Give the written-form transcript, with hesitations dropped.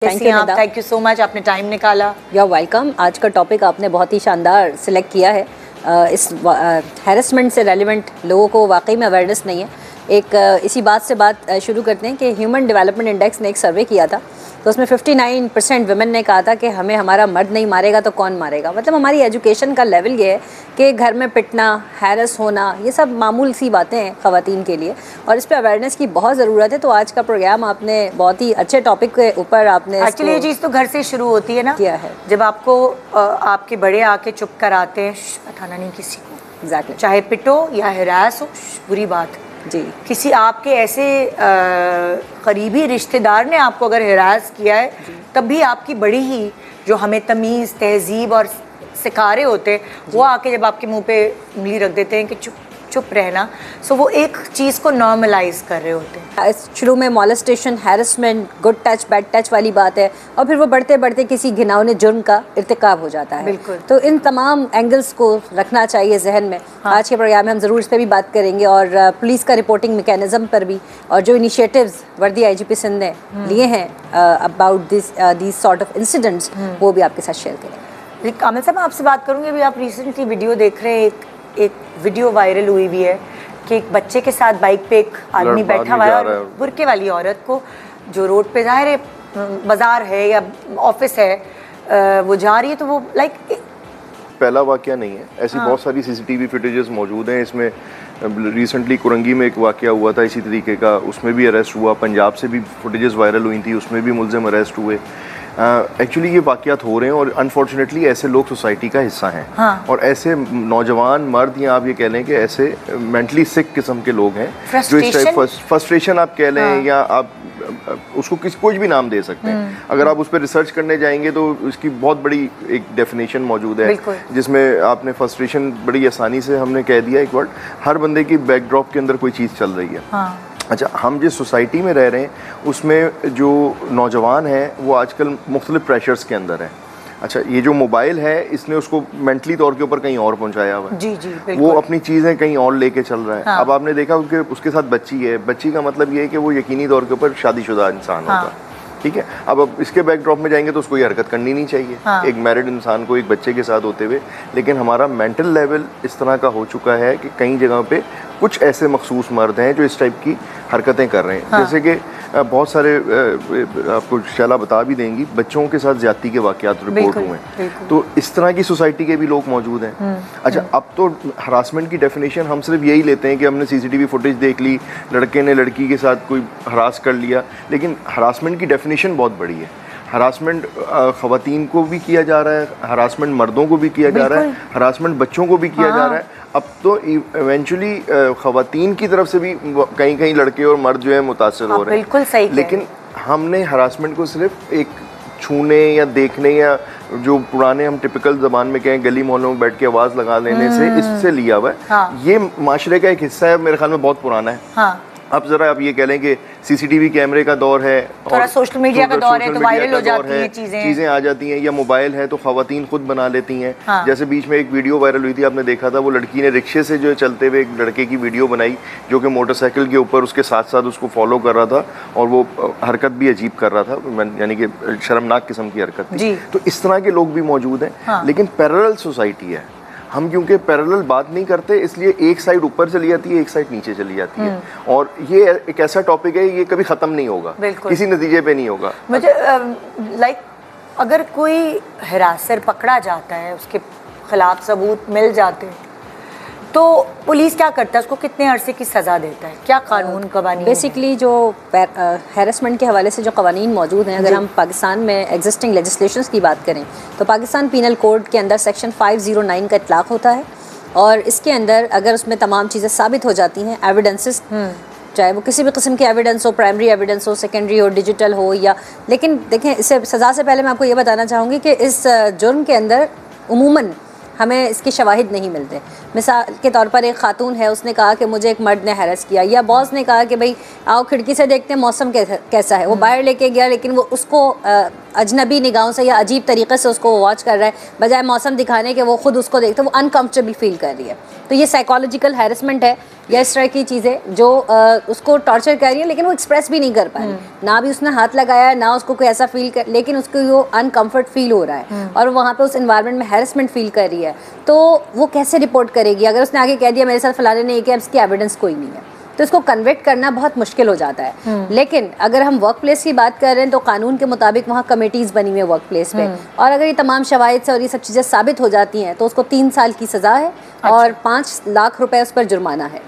Thank you so much, आपने time निकाला। You are welcome. आज का टॉपिक आपने बहुत ही शानदार सिलेक्ट किया है। इस हैरेसमेंट से रेलिवेंट लोगों को वाकई में अवेयरनेस नहीं है। इसी बात से बात शुरू करते हैं कि ह्यूमन डेवलपमेंट इंडेक्स ने एक सर्वे किया था, तो उसमें 59% वुमेन ने कहा था कि हमें हमारा मर्द नहीं मारेगा तो कौन मारेगा। मतलब हमारी एजुकेशन का लेवल ये है कि घर में पिटना, हैरस होना, ये सब मामूल सी बातें हैं ख़वातीन के लिए, और इस पर अवेयरनेस की बहुत ज़रूरत है। तो आज का प्रोग्राम आपने बहुत ही अच्छे टॉपिक के ऊपर आपने एक्चुअली ये चीज़ तो घर से शुरू होती है ना, किया है। जब आपको आपके बड़े आके चुप कराते हैं, बताना नहीं किसी को, एग्जैक्टली, चाहे पिटो या हिरास हो, बुरी बात जी। किसी आपके ऐसे करीबी रिश्तेदार ने आपको अगर हिरास किया है, तब भी आपकी बड़ी ही जो हमें तमीज़, तहजीब और सिखारे होते, वो आके जब आपके मुंह पे उंगली रख देते हैं कि चुप चुप रहना, सो वो एक चीज़ को नॉर्मलाइज कर रहे होते हैं। शुरू में molestation, harassment, good touch, bad touch वाली बात है, और फिर वो बढ़ते बढ़ते किसी घिनौने जुर्म का इर्तिकाब हो जाता है। बिल्कुल। तो इन तमाम एंगल्स को रखना चाहिए जहन में। हाँ। आज के प्रोग्राम में हम ज़रूर इस पर भी बात करेंगे, और पुलिस का रिपोर्टिंग मैकेनिज्म पर भी, और जो इनिशिएटिव्स वर्दी IGP सिंध ने लिए हैं about this sort of incidents, वो भी आपके साथ शेयर करेंगे। कामिल साहब, मैं आपसे बात करूँगी। अभी आप रिसेंटली वीडियो देख रहे हैं, एक वीडियो वायरल हुई भी है कि एक बच्चे के साथ बाइक पे एक आदमी बैठा हुआ है, और बुर्के वाली औरत को, जो रोड पे ज़ाहिर है बाजार है या ऑफिस है, वो जा रही है, तो वो लाइक पहला वाकया नहीं है, ऐसी बहुत सारी CCTV फुटेजेस मौजूद हैं। इसमें रिसेंटली कुरंगी में एक वाकया हुआ था इसी तरीके का, उसमें भी अरेस्ट हुआ। पंजाब से भी फुटेजेस वायरल हुई थी, उसमें भी मुलजिम अरेस्ट हुए। एक्चुअली ये वाकयात हो रहे हैं, और अनफॉर्चुनेटली ऐसे लोग सोसाइटी का हिस्सा हैं। हाँ। और ऐसे नौजवान मर्द, या आप ये कह लें कि ऐसे मेंटली सिक किस्म के लोग हैं, जो इस टाइप फ्रस्ट्रेशन आप कह लें, हाँ। या आप उसको कुछ भी नाम दे सकते हैं। अगर आप उस पर रिसर्च करने जाएंगे तो इसकी बहुत बड़ी एक डेफिनेशन मौजूद है, जिसमें आपने फ्रस्ट्रेशन बड़ी आसानी से हमने कह दिया एक वर्ड। हर बंदे की बैकड्रॉप के अंदर कोई चीज़ चल रही है। हाँ। अच्छा, हम जिस सोसाइटी में रह रहे हैं उसमें जो नौजवान हैं वो आजकल मुख्तलिफ प्रेशर्स के अंदर है। अच्छा, ये जो मोबाइल है, इसने उसको मेंटली तौर के ऊपर कहीं और पहुंचाया हुआ है। जी, वो अपनी चीज़ें कहीं और लेके चल रहा है। हाँ। अब आपने देखा कि उसके साथ बच्ची है, बच्ची का मतलब ये है कि वो यकीनी तौर के ऊपर शादीशुदा इंसान होगा। हाँ। ठीक है। अब इसके बैकड्रॉप में जाएंगे तो उसको ये हरकत करनी नहीं चाहिए। हाँ। एक मैरिड इंसान को एक बच्चे के साथ होते हुए, लेकिन हमारा मेंटल लेवल इस तरह का हो चुका है कि कई जगह पे कुछ ऐसे मखसूस मर्द हैं जो इस टाइप की हरकतें कर रहे हैं। हाँ। जैसे कि बहुत सारे आपको शैला बता भी देंगी, बच्चों के साथ ज्यादती के वाकयात रिपोर्ट हुए हैं। तो इस तरह की सोसाइटी के भी लोग मौजूद हैं। अच्छा, अब तो हरासमेंट की डेफिनेशन हम सिर्फ यही लेते हैं कि हमने CCTV फुटेज देख ली, लड़के ने लड़की के साथ कोई हरास कर लिया, लेकिन हरासमेंट की डेफिनेशन बहुत बड़ी है। हरासमेंट ख़वातीन को भी किया जा रहा है, हरासमेंट मर्दों को भी किया जा रहा है, हरासमेंट बच्चों को भी किया जा रहा है। अब तो इवेंचुअली ख़वातीन की तरफ से भी कहीं कहीं लड़के और मर्द जो है मुतासर हो रहे हैं। बिल्कुल सही। लेकिन हमने हरासमेंट को सिर्फ एक छूने या देखने, या जो पुराने हम टिपिकल ज़बान में कहें गली मोहल्लों में बैठ के आवाज़ लगा लेने से, इससे लिया हुआ है। हाँ। ये माशरे का एक हिस्सा है, मेरे ख्याल में बहुत पुराना है। हाँ। अब ज़रा आप ये कह लें कि CCTV कैमरे का दौर है, और सोशल मीडिया का दौर है, तो वायरल हो जाती हैं चीज़ें आ जाती हैं, या मोबाइल है तो ख़वातीन खुद बना लेती हैं। हाँ। जैसे बीच में एक वीडियो वायरल हुई थी, आपने देखा था, वो लड़की ने रिक्शे से जो चलते हुए एक लड़के की वीडियो बनाई, जो कि मोटरसाइकिल के ऊपर उसके साथ साथ उसको फॉलो कर रहा था, और वो हरकत भी अजीब कर रहा था, यानी कि शर्मनाक किस्म की हरकत थी। तो इस तरह के लोग भी मौजूद हैं। हाँ। लेकिन पैरेलल सोसाइटी है, हम क्योंकि पैरेलल बात नहीं करते, इसलिए एक साइड ऊपर चली जाती है, एक साइड नीचे चली जाती है। और ये एक ऐसा टॉपिक है, ये कभी ख़त्म नहीं होगा, किसी नतीजे पे नहीं होगा। मुझे लाइक अगर कोई हिरासत पकड़ा जाता है, उसके खिलाफ सबूत मिल जाते हैं, तो पुलिस क्या करता है? उसको कितने अरसे की सज़ा देता है? क्या कानून कवानीन? बेसिकली जो हैरेसमेंट के हवाले से जो कवानीन मौजूद हैं, अगर हम पाकिस्तान में एग्जिस्टिंग लेजिस्लेशंस की बात करें, तो पाकिस्तान पीनल कोड के अंदर सेक्शन 509 का इतलाक़ होता है, और इसके अंदर अगर उसमें तमाम चीज़ें साबित हो जाती हैं, एविडेंसेस, चाहे वो किसी भी किस्म की एविडेंस हो, प्राइमरी एविडेंस हो, सेकेंडरी हो, डिजिटल हो, या, लेकिन देखें, इससे सज़ा से पहले मैं आपको ये बताना चाहूँगी कि इस जुर्म के अंदर उमूमन हमें इसके शवाहिद नहीं मिलते। मिसाल के तौर पर एक खातून है, उसने कहा कि मुझे एक मर्द ने हैरेस किया, या बॉस ने कहा कि भाई आओ खिड़की से देखते हैं मौसम कैसा है। वो बाहर लेके गया, लेकिन वो उसको अजनबी निगाहों से या अजीब तरीक़े से उसको वॉच कर रहा है, बजाय मौसम दिखाने के वो खुद उसको देखते, वो अनकम्फर्टेबल फील कर रही है। तो ये साइकोलॉजिकल हैरेसमेंट है, या इस तरह की चीज़ें जो उसको टॉर्चर कर रही है, लेकिन वो एक्सप्रेस भी नहीं कर पा रही, ना भी उसने हाथ लगाया, ना उसको कोई ऐसा फील कर, लेकिन उसको वो अनकम्फर्ट फील हो रहा है और वहाँ पे उस एनवायरनमेंट में हैरेसमेंट फील कर रही है, तो वो कैसे रिपोर्ट करेगी? अगर उसने आगे कह दिया मेरे साथ फलाने ने किया, इसकी एविडेंस कोई नहीं है, तो इसको कन्विक्ट करना बहुत मुश्किल हो जाता है। लेकिन अगर हम वर्क प्लेस की बात कर रहे हैं तो कानून के मुताबिक वहाँ कमेटीज़ बनी हुई है वर्क प्लेस पे, और अगर ये तमाम शवाहिद से और ये सब चीज़ें साबित हो जाती हैं तो उसको 3 साल की सज़ा है और 5 लाख रुपए उस पर जुर्माना है।